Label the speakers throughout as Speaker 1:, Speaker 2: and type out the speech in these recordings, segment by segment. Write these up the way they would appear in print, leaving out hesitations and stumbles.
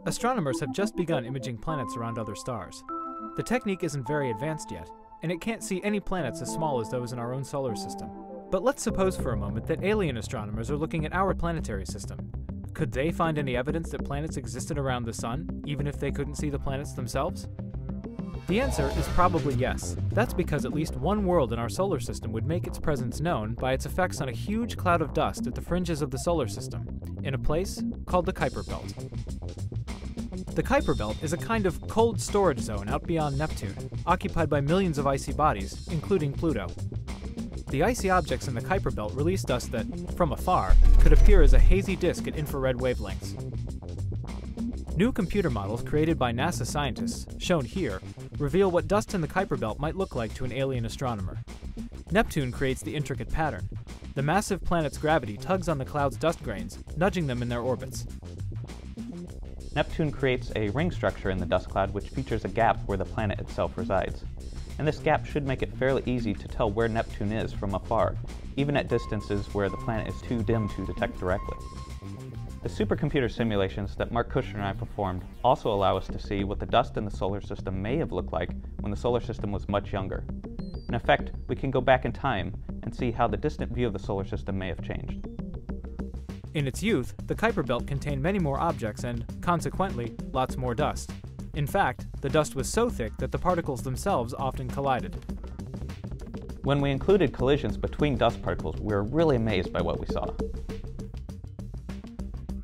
Speaker 1: Astronomers have just begun imaging planets around other stars. The technique isn't very advanced yet, and it can't see any planets as small as those in our own solar system. But let's suppose for a moment that alien astronomers are looking at our planetary system. Could they find any evidence that planets existed around the Sun, even if they couldn't see the planets themselves? The answer is probably yes. That's because at least one world in our solar system would make its presence known by its effects on a huge cloud of dust at the fringes of the solar system, in a place called the Kuiper Belt. The Kuiper Belt is a kind of cold storage zone out beyond Neptune, occupied by millions of icy bodies, including Pluto. The icy objects in the Kuiper Belt release dust that, from afar, could appear as a hazy disk at infrared wavelengths. New computer models created by NASA scientists, shown here, reveal what dust in the Kuiper Belt might look like to an alien astronomer. Neptune creates the intricate pattern. The massive planet's gravity tugs on the cloud's dust grains, nudging them in their orbits.
Speaker 2: Neptune creates a ring structure in the dust cloud which features a gap where the planet itself resides. And this gap should make it fairly easy to tell where Neptune is from afar, even at distances where the planet is too dim to detect directly. The supercomputer simulations that Mark Kushner and I performed also allow us to see what the dust in the solar system may have looked like when the solar system was much younger. In effect, we can go back in time and see how the distant view of the solar system may have changed.
Speaker 1: In its youth, the Kuiper Belt contained many more objects and, consequently, lots more dust. In fact, the dust was so thick that the particles themselves often collided.
Speaker 2: When we included collisions between dust particles, we were really amazed by what we saw.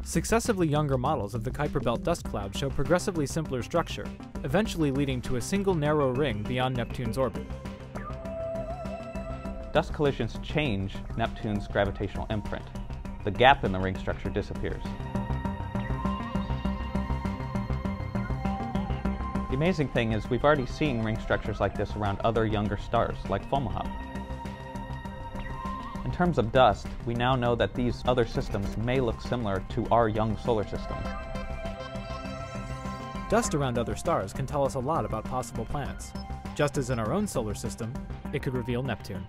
Speaker 1: Successively younger models of the Kuiper Belt dust cloud show progressively simpler structure, eventually leading to a single narrow ring beyond Neptune's orbit.
Speaker 2: Dust collisions change Neptune's gravitational imprint. The gap in the ring structure disappears. The amazing thing is we've already seen ring structures like this around other younger stars, like Fomalhaut. In terms of dust, we now know that these other systems may look similar to our young solar system.
Speaker 1: Dust around other stars can tell us a lot about possible planets. Just as in our own solar system, it could reveal Neptune.